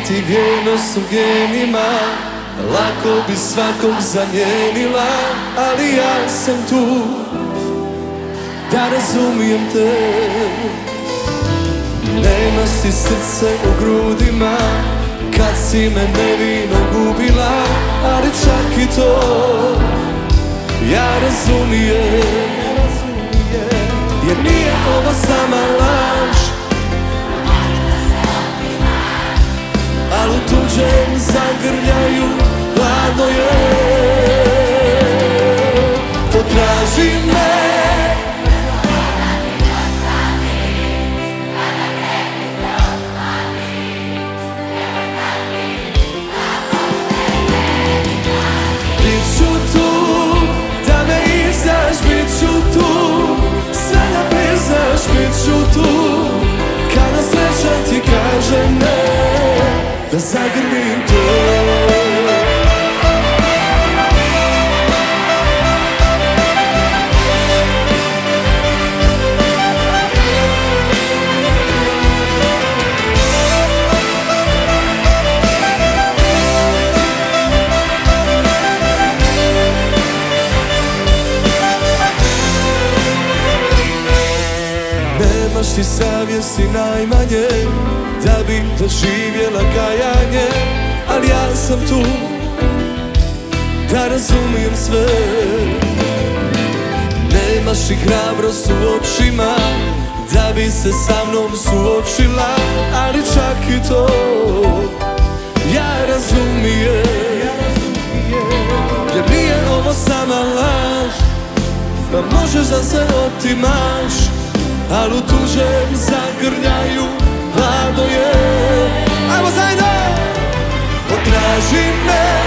ti vjernost u genima, lako bi svakog zamijenila, ali ja sam tu da razumijem te. Nemaš ti srce u grudima kad si me nevino gubila, ali čak i to ja razumijem. Jer nije ovo sama laž, ali u tuđem zagrljaju hladno je. Potraži me, bit ću tu, da me izdaš, bit ću tu, sve da priznaš, bit ću tu, kada sreća ti kaže ne, da zagrlim te. Nemaš ti savjesti najmanje da bi doživjela kajanje, ali ja sam tu da razumijem sve. Nemaš ti hrabrost u očima da bi se sa mnom suočila, ali čak i to ja razumijem. Jer nije ovo sama laž, pa možeš da se otimaš, ali u tuđem zagrljaju hladno je. Ajmo zajedno! Potraži me,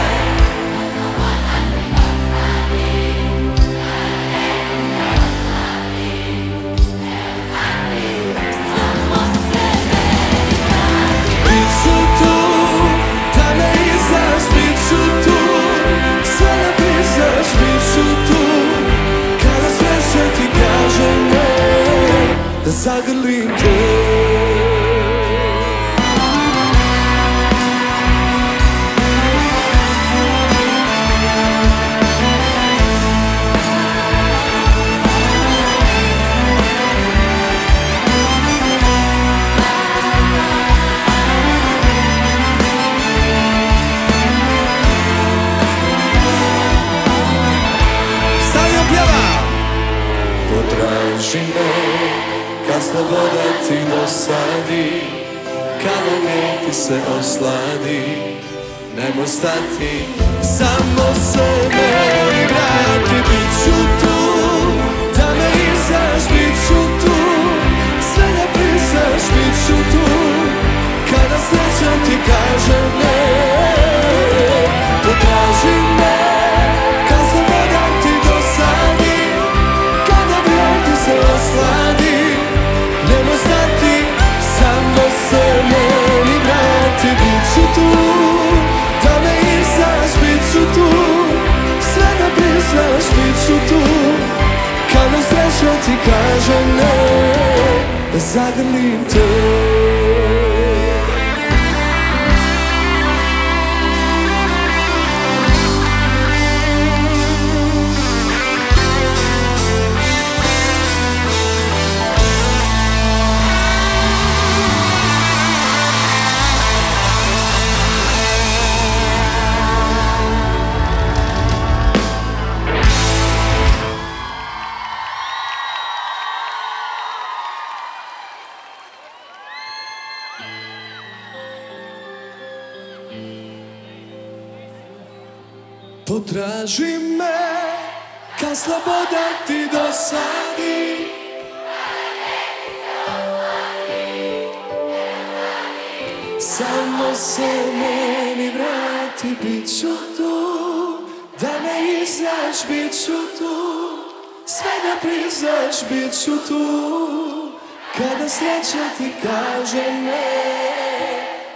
bit ću tu, da me izdaš, bit ću tu, sve da priznaš, bit ću tu, kada sreća ti kaže ne, da zagrlim te. Stavio pjeva! Potraži me kad sloboda ti dosadi, kada ne ti se osladi, nemoj stati, samo se meni vrati. Bit ću tu, da me izdaš, bit ću tu, sve da priznaš, bit ću tu, kada sreća ti kaže ne. Potraži me kad sloboda ti dosadi, kada ne ti se osladi, nemoj stati, samo se meni vrati. Bit ću tu, da me izdaš, bit ću tu, sve da priznaš, bit ću tu, kada sreća ti kaže ne, da zagrlim te. Potraži me kad sloboda ti dosadi, samo se meni vrati. Bit ću tu, da me izdaš, bit ću tu, sve da priznaš, bit ću tu, kada sreća ti kaže ne,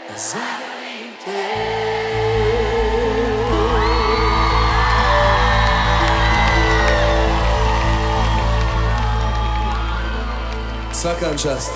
da zagrlim te. Svaka vam čast.